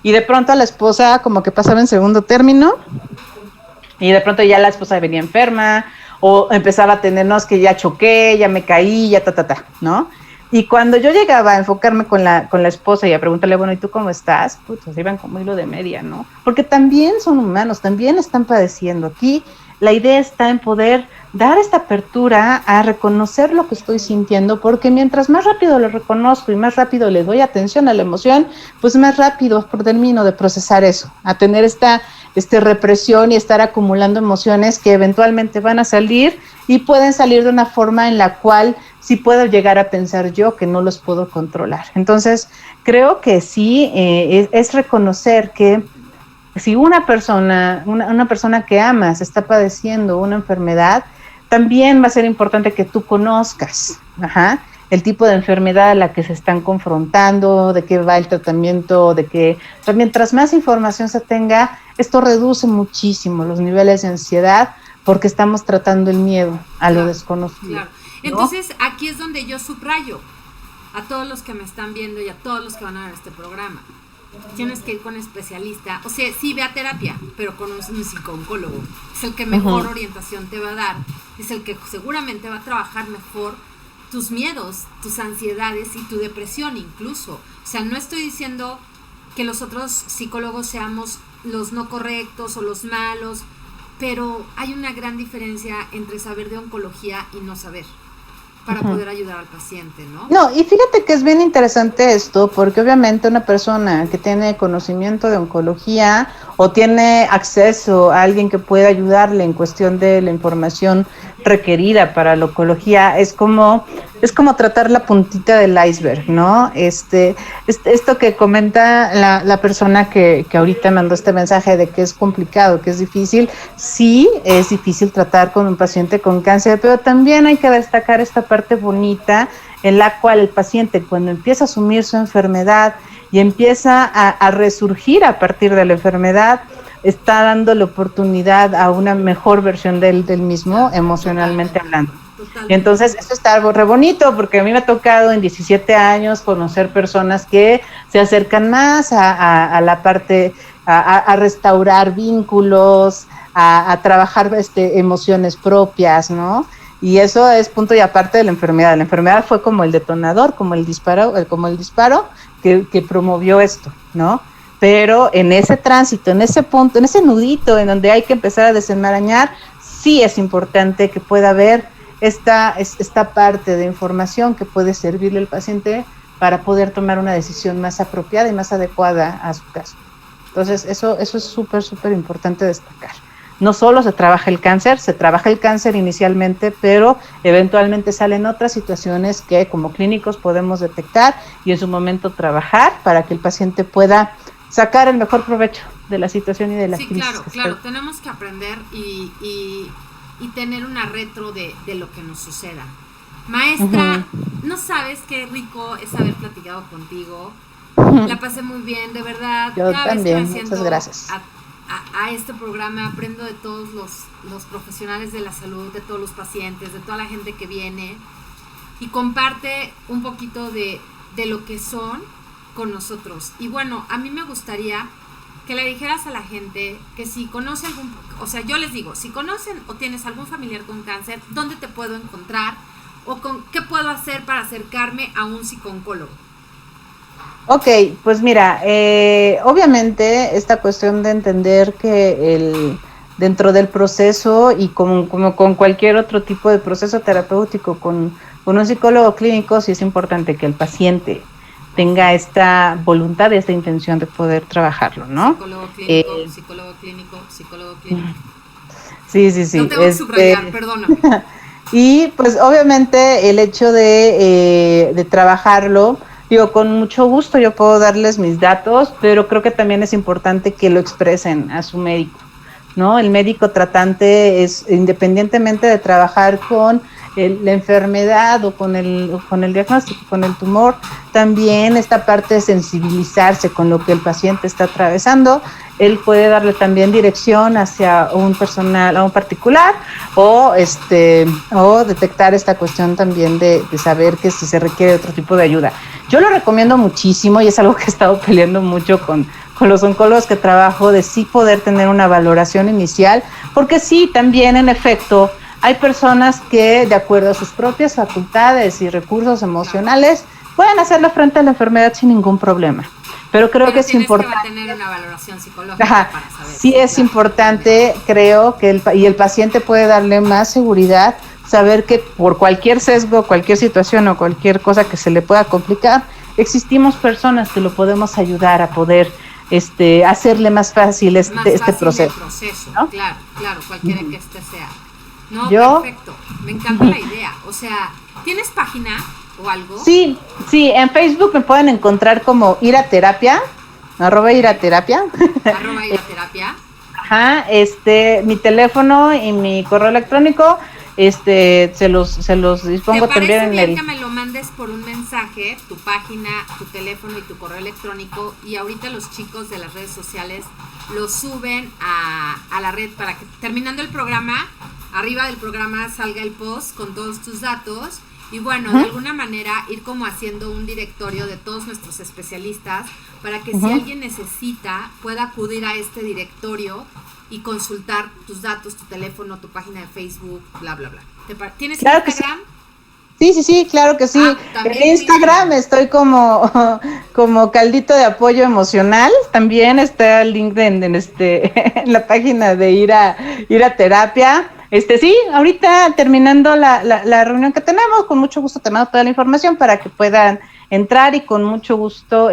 y de pronto a la esposa como que pasaba en segundo término, y de pronto ya la esposa venía enferma, o empezaba a tener, no, es que ya choqué, ya me caí, ya ¿no? Y cuando yo llegaba a enfocarme con la esposa y a preguntarle, bueno, ¿y tú cómo estás? Pues iban como hilo de media, ¿no? Porque también son humanos, también están padeciendo. Aquí la idea está en poder dar esta apertura a reconocer lo que estoy sintiendo, porque mientras más rápido lo reconozco y más rápido le doy atención a la emoción, pues más rápido termino de procesar eso, a tener esta represión y estar acumulando emociones que eventualmente van a salir y pueden salir de una forma en la cual sí puedo llegar a pensar yo que no los puedo controlar. Entonces, creo que sí, es reconocer que si una persona que amas está padeciendo una enfermedad, también va a ser importante que tú conozcas el tipo de enfermedad a la que se están confrontando, de qué va el tratamiento, de que mientras más información se tenga, esto reduce muchísimo los niveles de ansiedad porque estamos tratando el miedo a lo desconocido. Claro. Entonces, ¿no? Aquí es donde yo subrayo a todos los que me están viendo y a todos los que van a ver este programa. Tienes que ir con especialista, o sea, sí ve a terapia, pero con un psicooncólogo. Es el que mejor orientación te va a dar, es el que seguramente va a trabajar mejor tus miedos, tus ansiedades y tu depresión incluso. O sea, no estoy diciendo que los otros psicólogos seamos los no correctos o los malos, pero hay una gran diferencia entre saber de oncología y no saber, para poder ayudar al paciente, ¿no? No, y fíjate que es bien interesante esto, porque obviamente una persona que tiene conocimiento de oncología o tiene acceso a alguien que pueda ayudarle en cuestión de la información requerida para la oncología, es como tratar la puntita del iceberg, ¿no? Esto que comenta la persona que ahorita mandó este mensaje de que es complicado, que es difícil, sí es difícil tratar con un paciente con cáncer, pero también hay que destacar esta parte bonita en la cual el paciente, cuando empieza a asumir su enfermedad y empieza a resurgir a partir de la enfermedad, está dando la oportunidad a una mejor versión del mismo, emocionalmente hablando. Y entonces eso está algo re bonito, porque a mí me ha tocado en 17 años conocer personas que se acercan más a la parte, a restaurar vínculos, a trabajar emociones propias, ¿no? Y eso es punto y aparte de la enfermedad. La enfermedad fue como el detonador, como el disparo que promovió esto, ¿no? Pero en ese tránsito, en ese punto, en ese nudito en donde hay que empezar a desenmarañar, sí es importante que pueda haber esta parte de información que puede servirle al paciente para poder tomar una decisión más apropiada y más adecuada a su caso. Entonces, eso es súper, súper importante destacar. No solo se trabaja el cáncer inicialmente, pero eventualmente salen otras situaciones que como clínicos podemos detectar y en su momento trabajar para que el paciente pueda sacar el mejor provecho de la situación y de la crisis. Sí, claro, tenemos que aprender y tener una retro de lo que nos suceda. Maestra, no sabes qué rico es haber platicado contigo. La pasé muy bien, de verdad. Yo cada también, vez que me siento muchas gracias. A este programa aprendo de todos los profesionales de la salud, de todos los pacientes, de toda la gente que viene y comparte un poquito de lo que son con nosotros. Y bueno, a mí me gustaría que le dijeras a la gente que si conoce yo les digo, si conocen o tienes algún familiar con cáncer, ¿dónde te puedo encontrar? ¿O qué puedo hacer para acercarme a un psicooncólogo? Ok, pues mira, obviamente esta cuestión de entender que dentro del proceso y como con cualquier otro tipo de proceso terapéutico con un psicólogo clínico, sí es importante que el paciente tenga esta voluntad, esta intención de poder trabajarlo, ¿no? Psicólogo clínico. Sí. No tengo que subrayar, perdóname. Y pues obviamente el hecho de trabajarlo, digo, con mucho gusto yo puedo darles mis datos, pero creo que también es importante que lo expresen a su médico, ¿no? El médico tratante es, independientemente de trabajar con la enfermedad o con el diagnóstico, con el tumor, también esta parte de sensibilizarse con lo que el paciente está atravesando, él puede darle también dirección hacia a un particular o detectar esta cuestión también de saber que si se requiere otro tipo de ayuda. Yo lo recomiendo muchísimo y es algo que he estado peleando mucho con los oncólogos que trabajo, de sí poder tener una valoración inicial, porque sí, también en efecto hay personas que, de acuerdo a sus propias facultades y recursos emocionales, pueden hacerle frente a la enfermedad sin ningún problema. Pero creo que es importante. Que tener una valoración psicológica para saber. Sí, es importante, creo que el paciente puede darle más seguridad, saber que por cualquier sesgo, cualquier situación o cualquier cosa que se le pueda complicar, existimos personas que lo podemos ayudar a poder hacerle más fácil este proceso. ¿No? Claro, cualquiera que sea. No, perfecto, me encanta la idea. O sea, ¿tienes página o algo? Sí, en Facebook me pueden encontrar como @iraterapia. @iraterapia. Ajá, mi teléfono y mi correo electrónico, se los dispongo también en el... que me lo mandes por un mensaje, tu página, tu teléfono y tu correo electrónico, y ahorita los chicos de las redes sociales lo suben a la red para que terminando el programa, arriba del programa salga el post con todos tus datos y bueno, de alguna manera ir como haciendo un directorio de todos nuestros especialistas para que si alguien necesita pueda acudir a este directorio y consultar tus datos, tu teléfono, tu página de Facebook, bla, bla, bla. ¿Tienes claro Instagram? Sí, claro que sí. En Instagram estoy como caldito de apoyo emocional. También está el link en la página de ir a terapia. Sí, ahorita terminando la reunión que tenemos, con mucho gusto te mando toda la información para que puedan entrar y con mucho gusto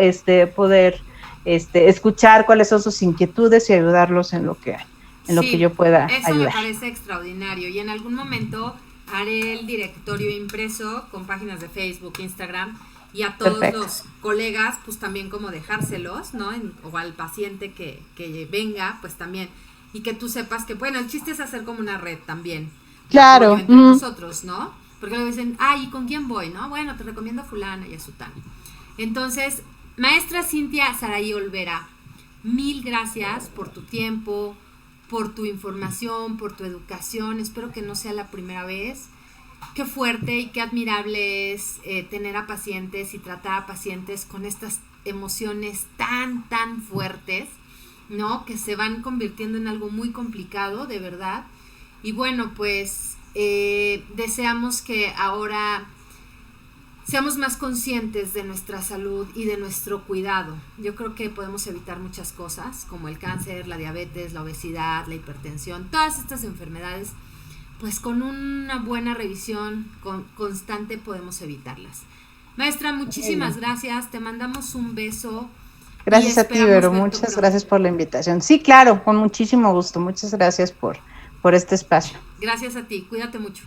poder escuchar cuáles son sus inquietudes y ayudarlos en lo que hay. en lo que yo pueda eso ayudar. me parece extraordinario y en algún momento haré el directorio impreso con páginas de Facebook, Instagram y a todos Perfecto. los colegas pues también como dejárselos, ¿no? O al paciente que venga pues también y que tú sepas que bueno, el chiste es hacer como una red también de apoyo Claro. entre nosotros, ¿no? Porque luego dicen, ay, ¿y con quién voy? ¿No? Bueno, te recomiendo a fulana y a sutana. Entonces, maestra Cintia Saraí Olvera, mil gracias por tu tiempo, por tu información, por tu educación. Espero que no sea la primera vez. Qué fuerte y qué admirable es tener a pacientes y tratar a pacientes con estas emociones tan, tan fuertes, ¿no? Que se van convirtiendo en algo muy complicado, de verdad. Y bueno, pues deseamos que ahora seamos más conscientes de nuestra salud y de nuestro cuidado. Yo creo que podemos evitar muchas cosas, como el cáncer, la diabetes, la obesidad, la hipertensión, todas estas enfermedades, pues con una buena revisión constante podemos evitarlas. Maestra, muchísimas gracias, te mandamos un beso. Gracias a ti, Vero, muchas gracias por la invitación. Sí, claro, con muchísimo gusto. Muchas gracias por este espacio. Gracias a ti, cuídate mucho.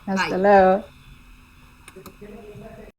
Hasta Bye. luego.